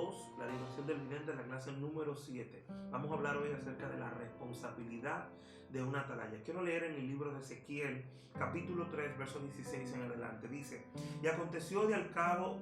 2, la dimensión del vidente, en la clase número 7. Vamos a hablar hoy acerca de la responsabilidad de una atalaya. Quiero leer en el libro de Ezequiel, capítulo 3, verso 16 en adelante. Dice: y aconteció que al cabo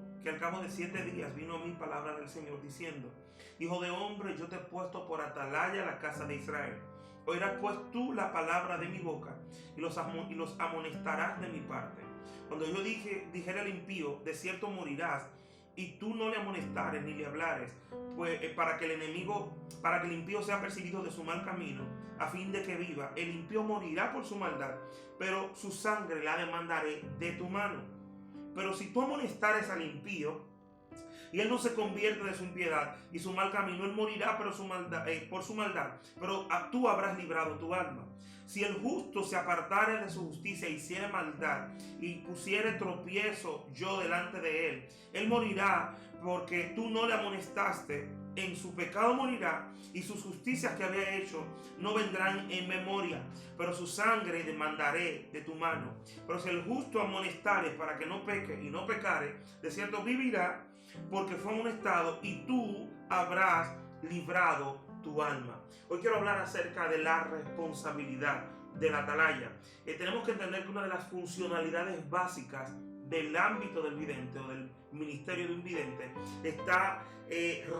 de 7 días vino a mí palabra del Señor diciendo: Hijo de hombre, yo te he puesto por atalaya a la casa de Israel. Oirás pues tú la palabra de mi boca y los amonestarás de mi parte. Cuando yo dijera al impío, de cierto morirás, y tú no le amonestares ni le hablares, pues para que el impío sea perseguido de su mal camino, a fin de que viva. El impío morirá por su maldad, pero su sangre la demandaré de tu mano. Pero si tú amonestares al impío, y él no se convierte de su impiedad y su mal camino, él morirá por su maldad, pero tú habrás librado tu alma. Si el justo se apartare de su justicia e hiciere maldad y pusiere tropiezo yo delante de él morirá, porque tú no le amonestaste. En su pecado morirá, y sus justicias que había hecho no vendrán en memoria, pero su sangre demandaré de tu mano. Pero si el justo amonestare para que no peque y no pecare, de cierto vivirá, porque fue amonestado, y tú habrás librado tu alma. Hoy quiero hablar acerca de la responsabilidad de la atalaya. Tenemos que entender que una de las funcionalidades básicas del ámbito del vidente o del ministerio de un vidente está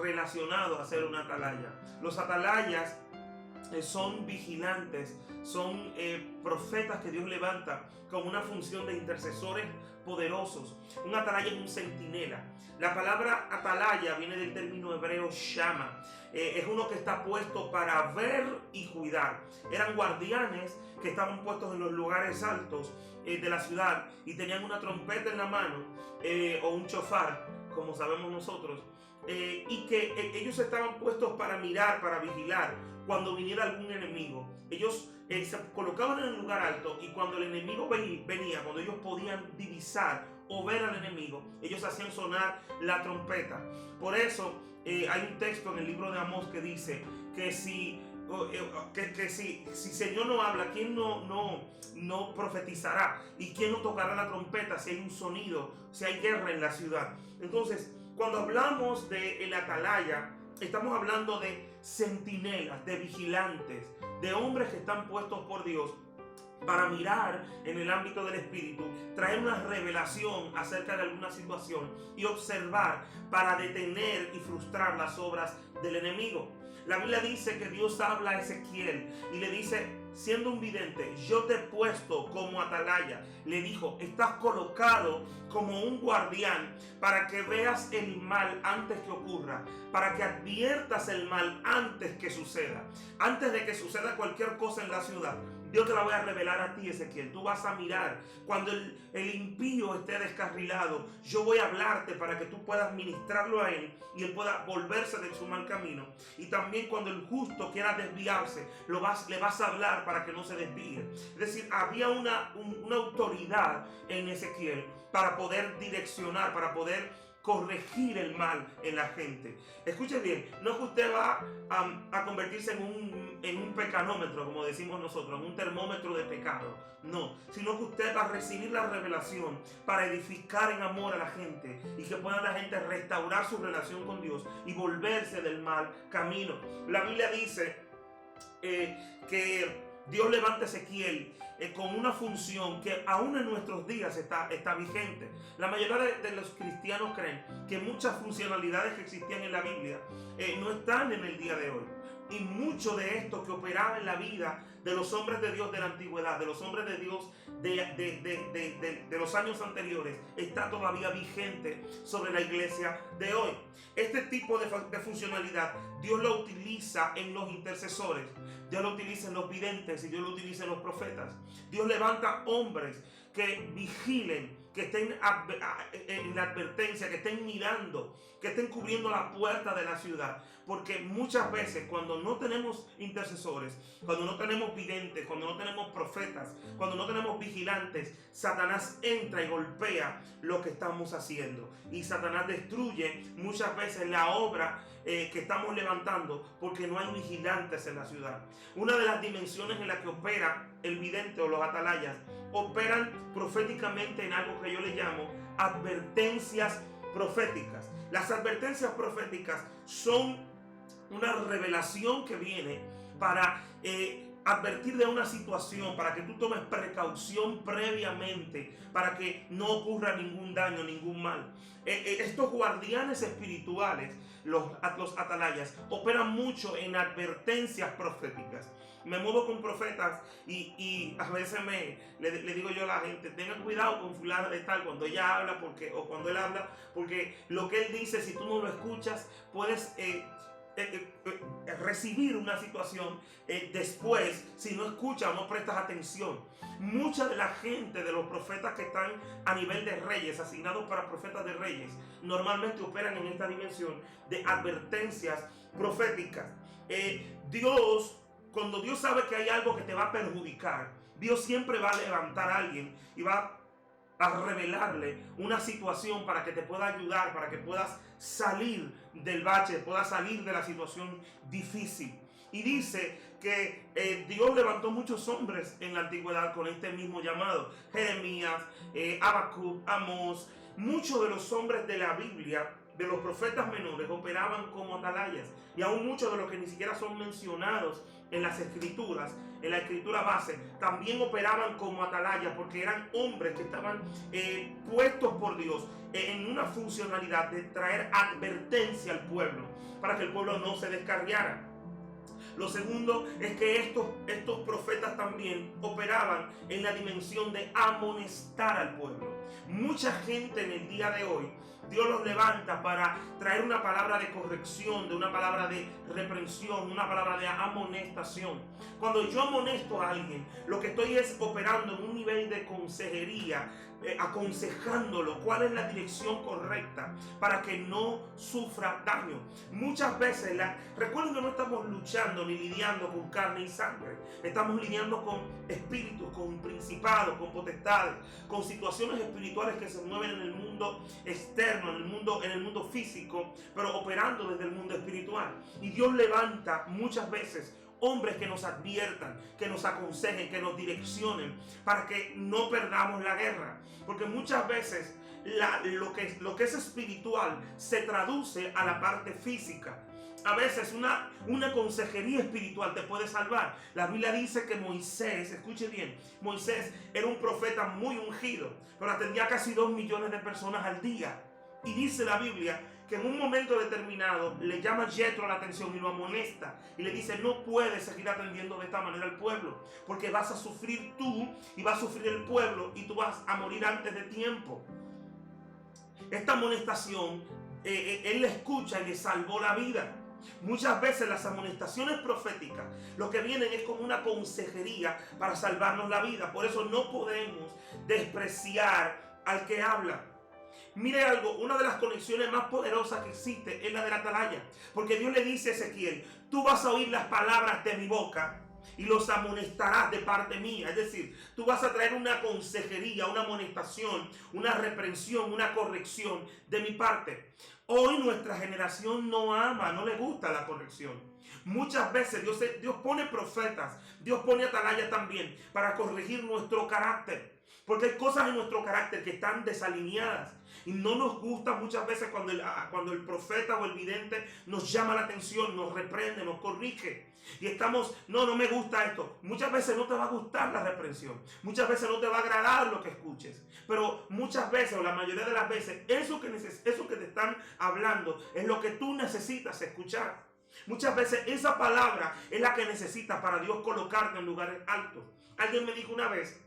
relacionado a ser una atalaya. Los atalayas son vigilantes, son profetas que Dios levanta con una función de intercesores poderosos. Un atalaya es un centinela. La palabra atalaya viene del término hebreo shama. Es uno que está puesto para ver y cuidar. Eran guardianes que estaban puestos en los lugares altos de la ciudad y tenían una trompeta en la mano o un chofar, como sabemos nosotros, y que ellos estaban puestos para mirar, para vigilar cuando viniera algún enemigo. Ellos se colocaban en el lugar alto, y cuando el enemigo venía, cuando ellos podían divisar o ver al enemigo, ellos hacían sonar la trompeta. Por eso hay un texto en el libro de Amós que dice que si Señor no habla, ¿quién no profetizará? ¿Y quién no tocará la trompeta si hay un sonido, si hay guerra en la ciudad? Entonces, cuando hablamos de el atalaya, estamos hablando de centinelas, de vigilantes, de hombres que están puestos por Dios para mirar en el ámbito del espíritu, traer una revelación acerca de alguna situación y observar para detener y frustrar las obras del enemigo. La Biblia dice que Dios habla a Ezequiel y le dice, siendo un vidente, yo te he puesto como atalaya. Le dijo, estás colocado como un guardián para que veas el mal antes que ocurra, para que adviertas el mal antes que suceda. Antes de que suceda cualquier cosa en la ciudad, Dios te la voy a revelar a ti, Ezequiel. Tú vas a mirar cuando el impío esté descarrilado. Yo voy a hablarte para que tú puedas ministrarlo a él y él pueda volverse de su mal camino. Y también cuando el justo quiera desviarse, le vas a hablar para que no se desvíe. Es decir, había una autoridad en Ezequiel para poder direccionar, para poder corregir el mal en la gente. Escuche bien, no es que usted va a convertirse en un pecanómetro, como decimos nosotros, en un termómetro de pecado. No, sino que usted va a recibir la revelación para edificar en amor a la gente y que pueda la gente restaurar su relación con Dios y volverse del mal camino. La Biblia dice que Dios levanta a Ezequiel con una función que aún en nuestros días está vigente. La mayoría de los cristianos creen que muchas funcionalidades que existían en la Biblia no están en el día de hoy. Y mucho de esto que operaba en la vida de los hombres de Dios de la antigüedad, de los hombres de Dios de los años anteriores, está todavía vigente sobre la iglesia de hoy. Este tipo de funcionalidad Dios lo utiliza en los intercesores, Dios lo utiliza en los videntes y Dios lo utiliza en los profetas. Dios levanta hombres que vigilen, que estén en la advertencia, que estén mirando, que estén cubriendo la puerta de la ciudad. Porque muchas veces cuando no tenemos intercesores, cuando no tenemos videntes, cuando no tenemos profetas, cuando no tenemos vigilantes, Satanás entra y golpea lo que estamos haciendo. Y Satanás destruye muchas veces la obra que estamos levantando porque no hay vigilantes en la ciudad. Una de las dimensiones en la que opera el vidente o los atalayas, operan proféticamente en algo que yo le llamo advertencias proféticas. Las advertencias proféticas son una revelación que viene para advertir de una situación, para que tú tomes precaución previamente, para que no ocurra ningún daño, ningún mal. Estos guardianes espirituales, los atalayas, operan mucho en advertencias proféticas. Me muevo con profetas y a veces le digo yo a la gente: tengan cuidado con fulana de tal cuando ella habla, o cuando él habla, porque lo que él dice, si tú no lo escuchas, puedes recibir una situación después si no escuchas o no prestas atención. Mucha de la gente, de los profetas que están a nivel de reyes, asignados para profetas de reyes, normalmente operan en esta dimensión de advertencias proféticas. Cuando Dios sabe que hay algo que te va a perjudicar, Dios siempre va a levantar a alguien y va a revelarle una situación para que te pueda ayudar, para que puedas salir del bache, puedas salir de la situación difícil. Y dice que Dios levantó muchos hombres en la antigüedad con este mismo llamado: Jeremías, Habacuc, Amós. Muchos de los hombres de la Biblia, de los profetas menores, operaban como atalayas, y aún muchos de los que ni siquiera son mencionados en las escrituras, en la escritura base, también operaban como atalayas, porque eran hombres que estaban puestos por Dios en una funcionalidad de traer advertencia al pueblo, para que el pueblo no se descarriara. Lo segundo es que estos profetas también operaban en la dimensión de amonestar al pueblo. Mucha gente en el día de hoy, Dios los levanta para traer una palabra de corrección, de una palabra de reprensión, una palabra de amonestación. Cuando yo amonesto a alguien, lo que estoy es operando en un nivel de consejería, aconsejándolo cuál es la dirección correcta para que no sufra daño. Muchas veces, recuerden que no estamos luchando ni lidiando con carne y sangre, estamos lidiando con espíritus, con principados, con potestades, con situaciones espirituales que se mueven en el mundo externo, en el mundo físico, pero operando desde el mundo espiritual. Y Dios levanta muchas veces hombres que nos adviertan, que nos aconsejen, que nos direccionen para que no perdamos la guerra. Porque muchas veces lo que es espiritual se traduce a la parte física. A veces una consejería espiritual te puede salvar. La Biblia dice que Moisés, escuche bien, Moisés era un profeta muy ungido, pero atendía casi 2 millones de personas al día. Y dice la Biblia que en un momento determinado le llama Yetro la atención y lo amonesta y le dice: no puedes seguir atendiendo de esta manera al pueblo, porque vas a sufrir tú y va a sufrir el pueblo y tú vas a morir antes de tiempo. Esta amonestación él la escucha y le salvó la vida. Muchas veces las amonestaciones proféticas lo que vienen es como una consejería para salvarnos la vida. Por eso no podemos despreciar al que habla. Mire algo, una de las conexiones más poderosas que existe es la de la atalaya, porque Dios le dice a Ezequiel: tú vas a oír las palabras de mi boca y los amonestarás de parte mía. Es decir, tú vas a traer una consejería, una amonestación, una reprensión, una corrección de mi parte. Hoy nuestra generación no ama, no le gusta la corrección. Muchas veces Dios pone profetas, Dios pone atalayas también para corregir nuestro carácter. Porque hay cosas en nuestro carácter que están desalineadas y no nos gusta muchas veces cuando el profeta o el vidente nos llama la atención, nos reprende, nos corrige. Y estamos: no me gusta esto. Muchas veces no te va a gustar la reprensión. Muchas veces no te va a agradar lo que escuches. Pero muchas veces, o la mayoría de las veces, eso que te están hablando es lo que tú necesitas escuchar. Muchas veces esa palabra es la que necesitas para Dios colocarte en lugares altos. Alguien me dijo una vez,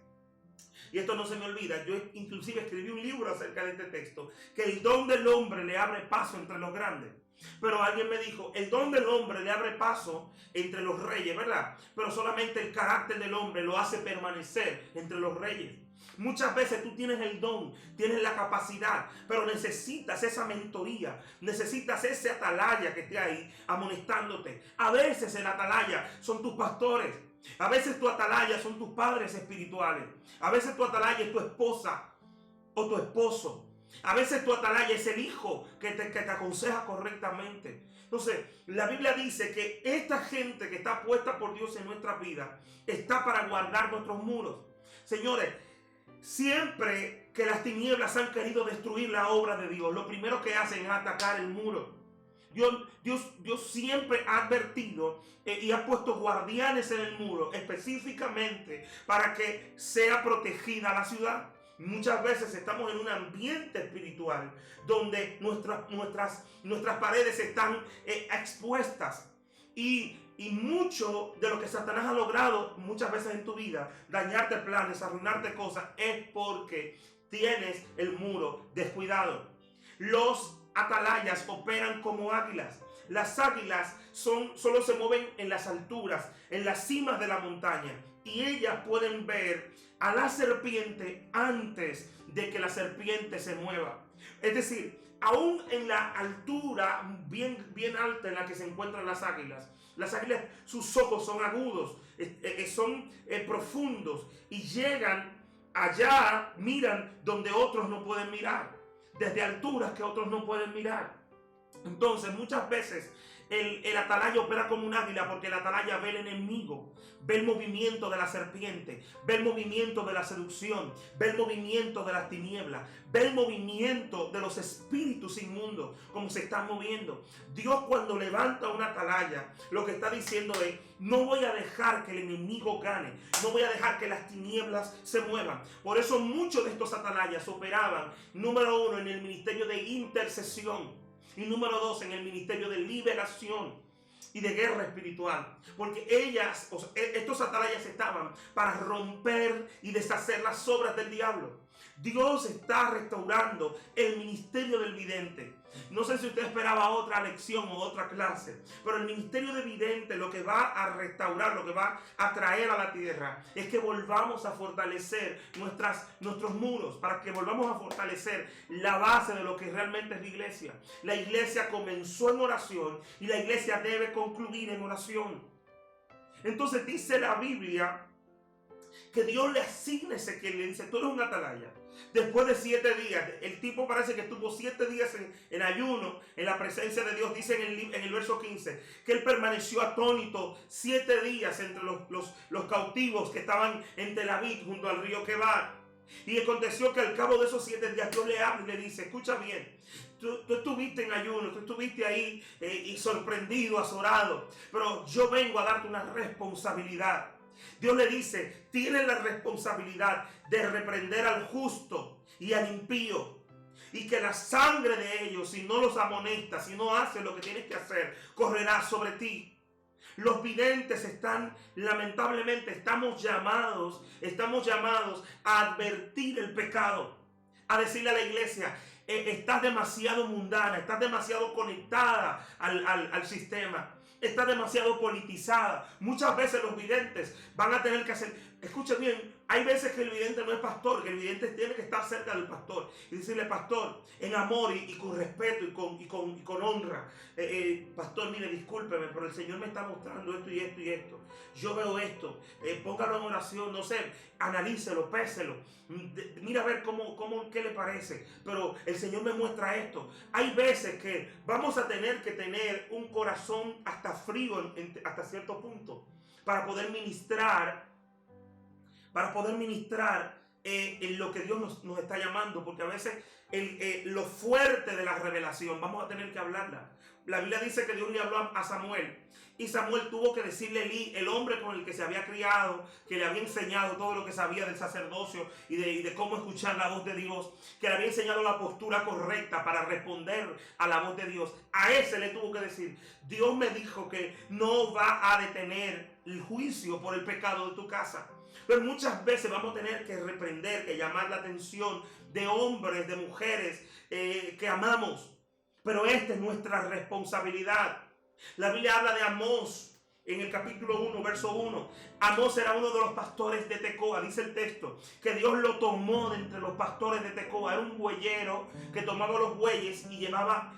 y esto no se me olvida, yo inclusive escribí un libro acerca de este texto, que el don del hombre le abre paso entre los grandes. Pero alguien me dijo: el don del hombre le abre paso entre los reyes, ¿verdad? Pero solamente el carácter del hombre lo hace permanecer entre los reyes. Muchas veces tú tienes el don, tienes la capacidad, pero necesitas esa mentoría, necesitas ese atalaya que esté ahí amonestándote. A veces el atalaya son tus pastores, a veces tu atalaya son tus padres espirituales, a veces tu atalaya es tu esposa o tu esposo. A veces tu atalaya es el hijo que te aconseja correctamente. Entonces, la Biblia dice que esta gente que está puesta por Dios en nuestra vida está para guardar nuestros muros. Señores, siempre que las tinieblas han querido destruir la obra de Dios, lo primero que hacen es atacar el muro. Dios siempre ha advertido y ha puesto guardianes en el muro específicamente para que sea protegida la ciudad. Muchas veces estamos en un ambiente espiritual donde nuestras paredes están expuestas y mucho de lo que Satanás ha logrado muchas veces en tu vida, dañarte planes, arruinarte cosas, es porque tienes el muro descuidado. Los atalayas operan como águilas. Las águilas solo se mueven en las alturas, en las cimas de la montaña, y ellas pueden ver a la serpiente antes de que la serpiente se mueva. Es decir, aún en la altura bien alta en la que se encuentran las águilas, sus ojos son agudos, son profundos, y llegan allá, miran donde otros no pueden mirar, desde alturas que otros no pueden mirar. Entonces muchas veces el atalaya opera como un águila, porque el atalaya ve el enemigo, ve el movimiento de la serpiente, ve el movimiento de la seducción, ve el movimiento de las tinieblas, ve el movimiento de los espíritus inmundos, como se están moviendo. Dios, cuando levanta una atalaya, lo que está diciendo es: no voy a dejar que el enemigo gane, no voy a dejar que las tinieblas se muevan. Por eso muchos de estos atalayas operaban, número 1, en el ministerio de intercesión, y número 2, en el ministerio de liberación y de guerra espiritual. Porque estos atalayas estaban para romper y deshacer las obras del diablo. Dios está restaurando el ministerio del vidente. No sé si usted esperaba otra lección o otra clase, pero el ministerio de vidente lo que va a restaurar, lo que va a traer a la tierra, es que volvamos a fortalecer nuestros muros, para que volvamos a fortalecer la base de lo que realmente es la iglesia. La iglesia comenzó en oración y la iglesia debe concluir en oración. Entonces dice la Biblia que Dios le asigna a Ezequiel, le dice: tú eres un atalaya. Después de 7 días, el tipo parece que estuvo 7 días en ayuno, en la presencia de Dios. Dice en el verso 15 que él permaneció atónito 7 días entre los cautivos que estaban en Tel Aviv, junto al río Quebar. Y aconteció que al cabo de esos 7 días Dios le habla y le dice: escucha bien, tú estuviste en ayuno, tú estuviste ahí y sorprendido, azorado, pero yo vengo a darte una responsabilidad. Dios le dice: tienes la responsabilidad de reprender al justo y al impío, y que la sangre de ellos, si no los amonestas, si no haces lo que tienes que hacer, correrá sobre ti. Los videntes lamentablemente, estamos llamados a advertir el pecado, a decirle a la iglesia: estás demasiado mundana, estás demasiado conectada al sistema, está demasiado politizada. Muchas veces los videntes van a tener que hacer, escuchen bien, hay veces que el vidente no es pastor, que el vidente tiene que estar cerca del pastor y decirle: pastor, en amor y con respeto y con honra, pastor, mire, discúlpeme, pero el Señor me está mostrando esto y esto y esto. Yo veo esto, póngalo en oración, no sé, analícelo, péselo, mira a ver qué le parece, pero el Señor me muestra esto. Hay veces que vamos a tener que tener un corazón hasta frío hasta cierto punto para poder ministrar en lo que Dios nos está llamando, porque a veces lo fuerte de la revelación vamos a tener que hablarla. La Biblia dice que Dios le habló a Samuel, y Samuel tuvo que decirle a Elí, el hombre con el que se había criado, que le había enseñado todo lo que sabía del sacerdocio y de cómo escuchar la voz de Dios, que le había enseñado la postura correcta para responder a la voz de Dios. A ese le tuvo que decir: Dios me dijo que no va a detener el juicio por el pecado de tu casa. Pero muchas veces vamos a tener que reprender, que llamar la atención de hombres, de mujeres que amamos. Pero esta es nuestra responsabilidad. La Biblia habla de Amós en el capítulo 1, verso 1. Amós era uno de los pastores de Tecoa. Dice el texto que Dios lo tomó de entre los pastores de Tecoa. Era un bueyero que tomaba los bueyes y llevaba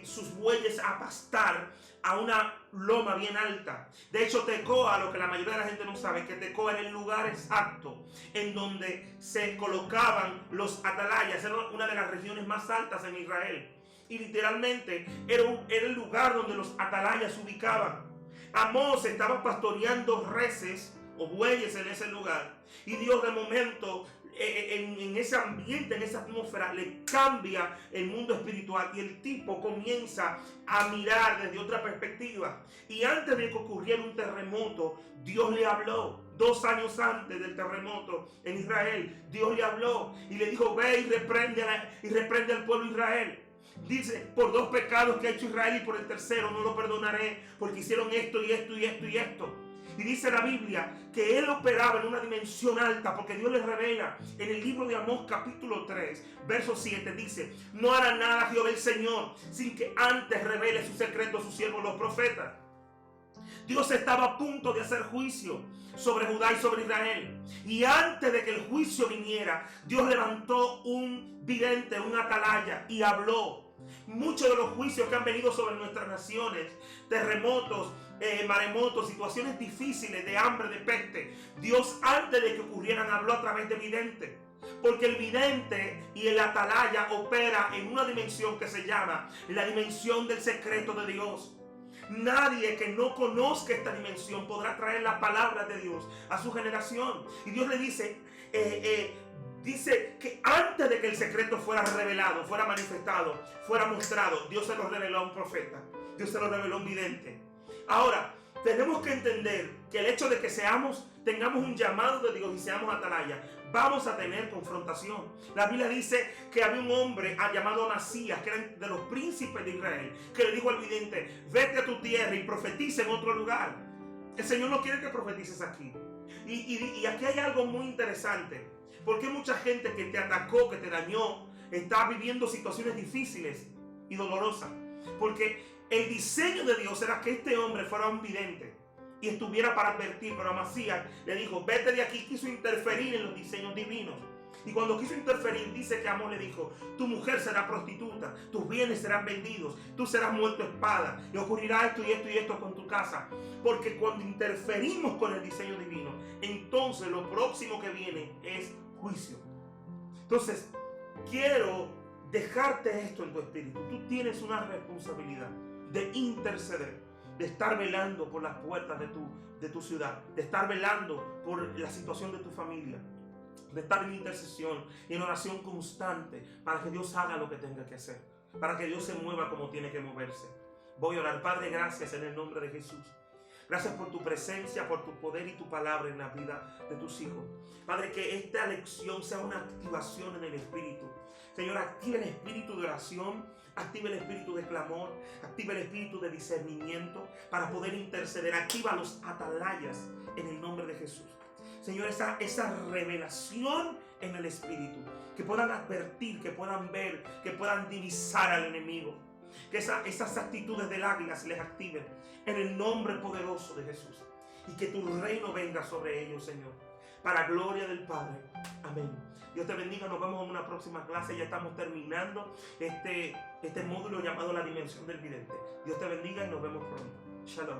sus bueyes a pastar a una loma bien alta. De hecho, Tecoa, lo que la mayoría de la gente no sabe, es que Tecoa era el lugar exacto en donde se colocaban los atalayas. Era una de las regiones más altas en Israel. Y literalmente era el lugar donde los atalayas se ubicaban. Amós estaba pastoreando reses o bueyes en ese lugar. Y Dios de momento en ese ambiente, en esa atmósfera, le cambia el mundo espiritual y el tipo comienza a mirar desde otra perspectiva. Y antes de que ocurriera un terremoto, Dios le habló. 2 años antes del terremoto en Israel, Dios le habló y le dijo: ve y reprende al pueblo de Israel. Dice: por 2 pecados que ha hecho Israel, y por el tercero no lo perdonaré, porque hicieron esto y esto y esto y esto. Y dice la Biblia que él operaba en una dimensión alta, porque Dios les revela en el libro de Amós capítulo 3, verso 7, dice: no hará nada Jehová el Señor sin que antes revele su secreto a sus siervos los profetas. Dios estaba a punto de hacer juicio sobre Judá y sobre Israel. Y antes de que el juicio viniera, Dios levantó un vidente, un atalaya, y habló. Muchos de los juicios que han venido sobre nuestras naciones, terremotos, maremotos, situaciones difíciles de hambre, de peste, Dios antes de que ocurrieran habló a través de vidente. Porque el vidente y el atalaya opera en una dimensión que se llama la dimensión del secreto de Dios. Nadie que no conozca esta dimensión podrá traer la palabra de Dios a su generación. Y Dios le dice, dice que antes de que el secreto fuera revelado, fuera manifestado, fuera mostrado, Dios se lo reveló a un profeta, Dios se lo reveló a un vidente. Ahora, tenemos que entender que el hecho de que tengamos un llamado de Dios y seamos atalaya, vamos a tener confrontación. La Biblia dice que había un hombre llamado Amasías, que era de los príncipes de Israel, que le dijo al vidente: vete a tu tierra y profetiza en otro lugar. El Señor no quiere que profetices aquí. Y aquí hay algo muy interesante, porque mucha gente que te atacó, que te dañó, está viviendo situaciones difíciles y dolorosas. Porque el diseño de Dios era que este hombre fuera un vidente y estuviera para advertir, pero Amasías le dijo: vete de aquí. Quiso interferir en los diseños divinos. Y cuando quiso interferir, dice que Amós le dijo: tu mujer será prostituta, tus bienes serán vendidos, tú serás muerto a espada, y ocurrirá esto y esto y esto con tu casa. Porque cuando interferimos con el diseño divino, entonces lo próximo que viene es juicio. Entonces, quiero dejarte esto en tu espíritu. Tú tienes una responsabilidad de interceder, de estar velando por las puertas de tu ciudad, de estar velando por la situación de tu familia, de estar en intercesión y en oración constante para que Dios haga lo que tenga que hacer, para que Dios se mueva como tiene que moverse. Voy a orar. Padre, gracias en el nombre de Jesús. Gracias por tu presencia, por tu poder y tu palabra en la vida de tus hijos. Padre, que esta lección sea una activación en el Espíritu. Señor, activa el espíritu de oración, activa el espíritu de clamor, activa el espíritu de discernimiento para poder interceder. Activa los atalayas en el nombre de Jesús. Señor, esa revelación en el espíritu, que puedan advertir, que puedan ver, que puedan divisar al enemigo. Que esas actitudes del águila se les activen en el nombre poderoso de Jesús. Y que tu reino venga sobre ellos, Señor, para gloria del Padre. Amén. Dios te bendiga. Nos vemos en una próxima clase. Ya estamos terminando este módulo llamado la dimensión del vidente. Dios te bendiga y nos vemos pronto. Shalom.